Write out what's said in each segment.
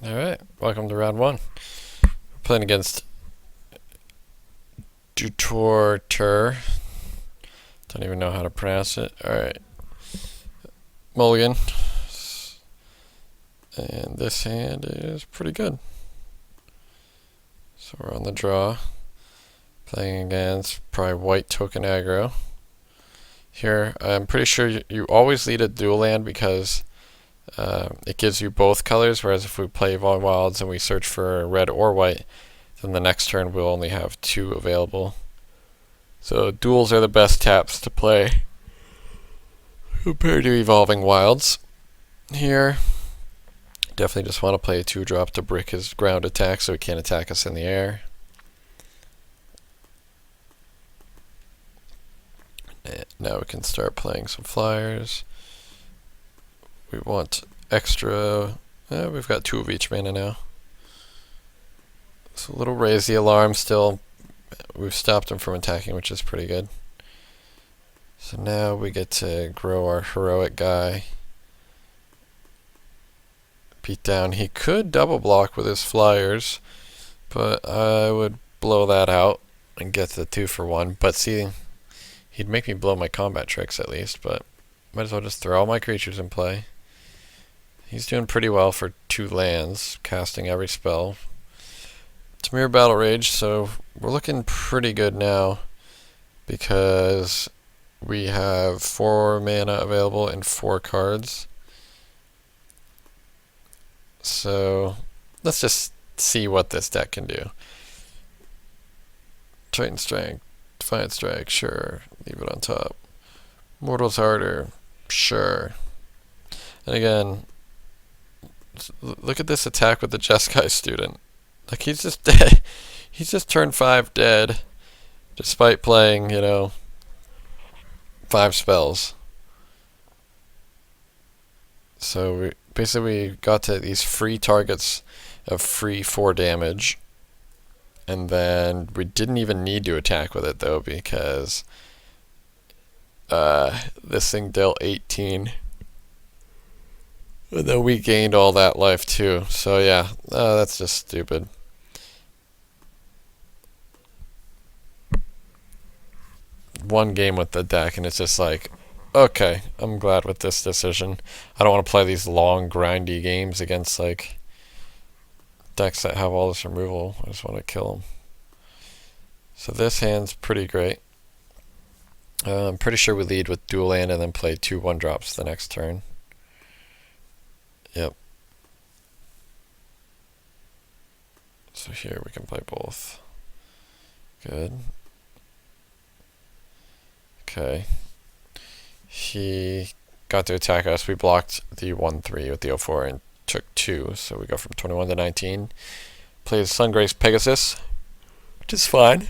Alright, welcome to round one. We're playing against Dutortur. Don't even know how to pronounce it. Alright. Mulligan. And this hand is pretty good. So we're on the draw. Playing against probably white token aggro. Here, I'm pretty sure you always lead a dual land because it gives you both colors, whereas if we play Evolving Wilds and we search for red or white, then the next turn we'll only have two available. So duals are the best taps to play compared to Evolving Wilds. Here, definitely just want to play a 2-drop to brick his ground attack so he can't attack us in the air. And now we can start playing some flyers. We want extra. We've got 2 of each mana now. So a little raise the alarm still. We've stopped him from attacking, which is pretty good. So now we get to grow our heroic guy. Beat down. He could double block with his flyers, but I would blow that out and get the 2-for-1. But see, he'd make me blow my combat tricks at least, but might as well just throw all my creatures in play. He's doing pretty well for 2 lands, casting every spell. Temur Battle Rage, so we're looking pretty good now because we have 4 mana available and 4 cards. So let's just see what this deck can do. Titan Strength, Defiant Strike, sure, leave it on top. Mortal's Harder, sure. And again, look at this attack with the Jeskai student. Like, he's just dead. He's just turned 5 dead, despite playing, 5 spells. So we basically got to these free targets of free 4 damage. And then we didn't even need to attack with it, though, because this thing dealt 18. And then we gained all that life, too. So, yeah, that's just stupid. One game with the deck, and it's just like, okay, I'm glad with this decision. I don't want to play these long, grindy games against, like, decks that have all this removal. I just want to kill them. So this hand's pretty great. I'm pretty sure we lead with dual land and then play 2 1-drops the next turn. Yep. So here we can play both. Good. Okay. He got to attack us. We blocked the 1-3 with the 0-4 and took 2, so we go from 21 to 19. Plays Sungrace Pegasus, which is fine.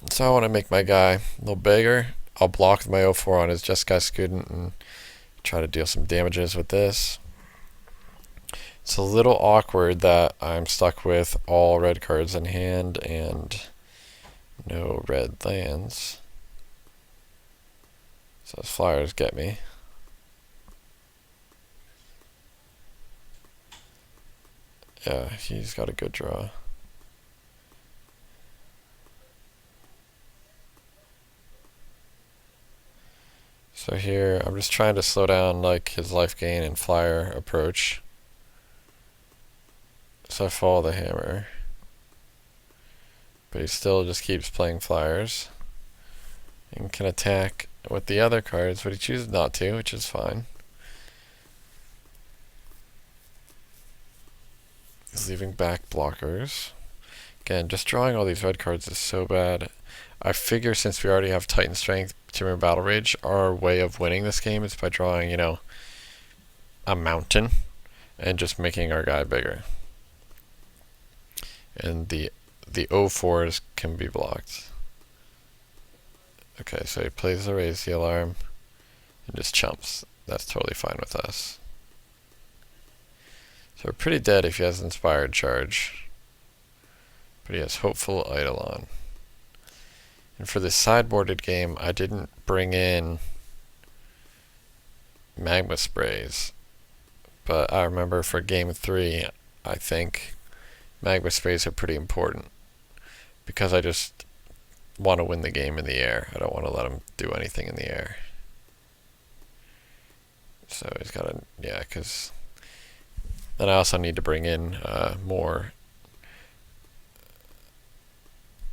So I want to make my guy a little bigger. I'll block my 0-4 on his Jeskai student and try to deal some damages with this. It's a little awkward that I'm stuck with all red cards in hand and no red lands. So those flyers get me. Yeah, he's got a good draw. So here, I'm just trying to slow down like his life gain and flyer approach. So I follow the hammer. But he still just keeps playing flyers. And can attack with the other cards, but he chooses not to, which is fine. He's leaving back blockers. Again, just drawing all these red cards is so bad. I figure since we already have Titan Strength, Temur Battle Rage, our way of winning this game is by drawing, a mountain and just making our guy bigger. And the 0-4s can be blocked. Okay, so he plays the raise the alarm and just chumps. That's totally fine with us. So we're pretty dead if he has Inspired Charge. But he has Hopeful Eidolon. And for this sideboarded game, I didn't bring in Magma Sprays But I remember for game 3, I think magma sprays are pretty important because I just want to win the game in the air. I don't want to let him do anything in the air. So he's got to, yeah, because then I also need to bring in more.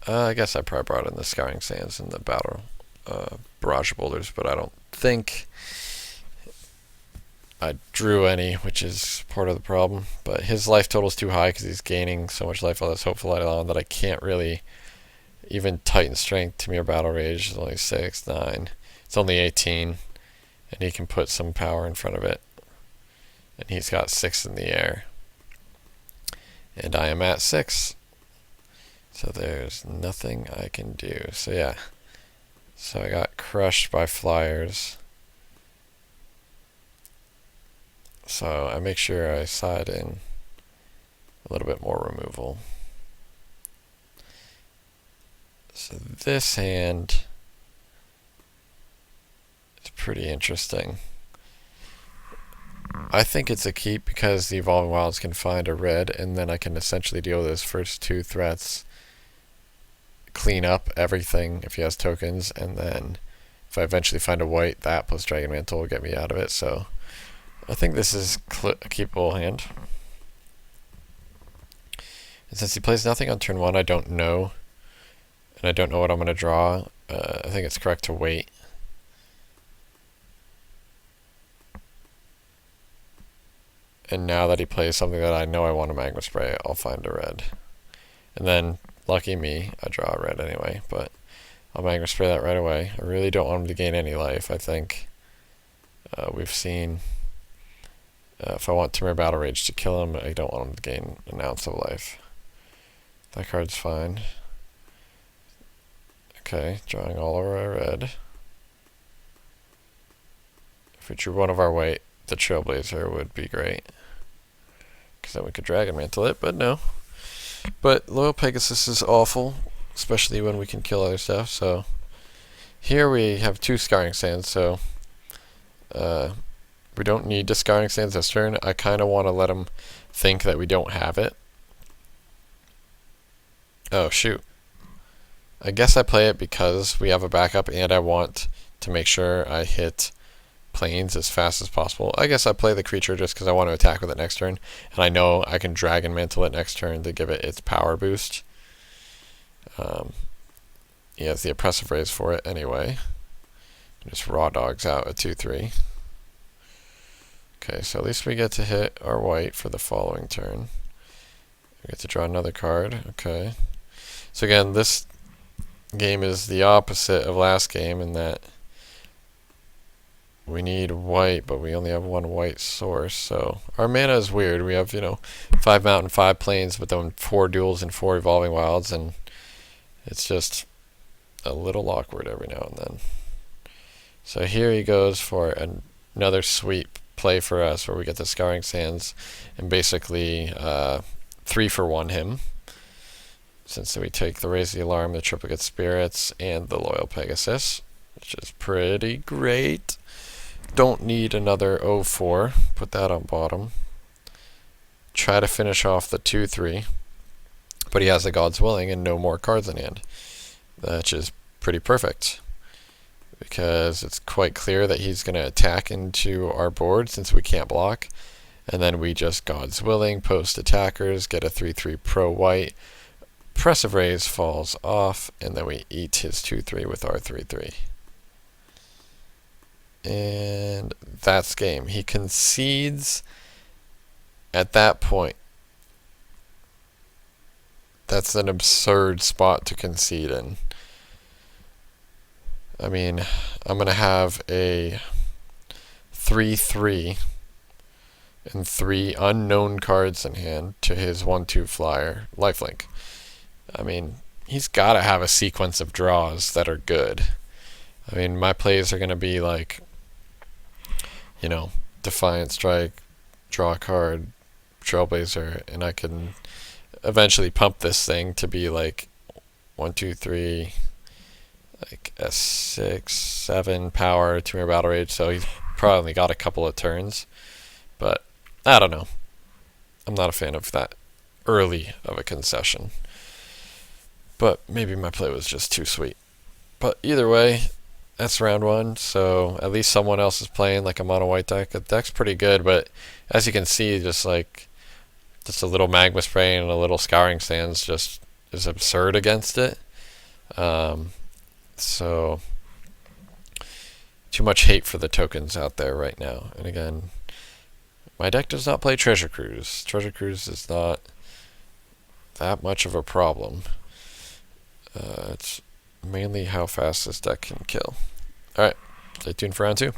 I guess I probably brought in the Scouring Sands and the Battle Barrage Boulders, but I don't think I drew any, which is part of the problem. But his life total is too high because he's gaining so much life on this Hopeful Eidolon that I can't really even Titan Strength to Temur Battle Rage. Is only 6, 9. It's only 18, and he can put some power in front of it. And he's got 6 in the air. And I am at 6. So there's nothing I can do. So yeah. So I got crushed by flyers. So I make sure I side in a little bit more removal. So this hand is pretty interesting. I think it's a keep because the Evolving Wilds can find a red, and then I can essentially deal with those first 2 threats, clean up everything if he has tokens, and then if I eventually find a white, that plus Dragon Mantle will get me out of it. So I think this is a keepable hand. And since he plays nothing on turn 1, I don't know. And I don't know what I'm going to draw. I think it's correct to wait. And now that he plays something that I know I want to Magma Spray, I'll find a red. And then, lucky me, I draw a red anyway, but I'll Magma Spray that right away. I really don't want him to gain any life. I think we've seen, if I want Temur Battle Rage to kill him, I don't want him to gain an ounce of life. That card's fine. Okay, drawing all over our red. If we drew one of our white, the Trailblazer would be great. Because then we could Dragon Mantle it, but no. But Loyal Pegasus is awful, especially when we can kill other stuff. So here we have 2 Scouring Sands, so we don't need to Scouring Sands this turn. I kind of want to let him think that we don't have it. Oh, shoot. I guess I play it because we have a backup and I want to make sure I hit planes as fast as possible. I guess I play the creature just because I want to attack with it next turn, and I know I can Dragon Mantle it next turn to give it its power boost. He has the Oppressive Raise for it anyway. Just raw dogs out a 2/3. Okay, so at least we get to hit our white for the following turn. We get to draw another card. Okay. So again, this game is the opposite of last game in that we need white, but we only have 1 white source. So our mana is weird. We have, 5 mountain, 5 plains, but then 4 duels and 4 Evolving Wilds, and it's just a little awkward every now and then. So here he goes for another sweet play for us where we get the Scouring Sands and basically 3-for-1 him. Since we take the Raise the Alarm, the Triplicate Spirits, and the Loyal Pegasus, which is pretty great. Don't need another 0-4. Put that on bottom. Try to finish off the 2-3. But he has the God's Willing and no more cards in hand. Which is pretty perfect. Because it's quite clear that he's going to attack into our board since we can't block. And then we just God's Willing, post attackers, get a 3-3 pro white. Oppressive Raise falls off, and then we eat his 2-3 with our 3-3. And that's game. He concedes at that point. That's an absurd spot to concede in. I mean, I'm going to have a 3-3 and 3 unknown cards in hand to his 1/2 flyer, lifelink. I mean, he's got to have a sequence of draws that are good. I mean, my plays are going to be like, Defiant Strike, draw a card, Trailblazer, and I can eventually pump this thing to be like 1, 2, 3, like a 6, 7 power, Temur Battle Rage, so he's probably got a couple of turns. But I don't know. I'm not a fan of that early of a concession. But maybe my play was just too sweet. But either way, that's round one, so at least someone else is playing like a mono white deck. The deck's pretty good, but as you can see, just a little magma spray and a little scouring sands just is absurd against it. So too much hate for the tokens out there right now. And again, my deck does not play Treasure Cruise. Treasure Cruise is not that much of a problem. It's mainly how fast this deck can kill. Alright, stay tuned for round two.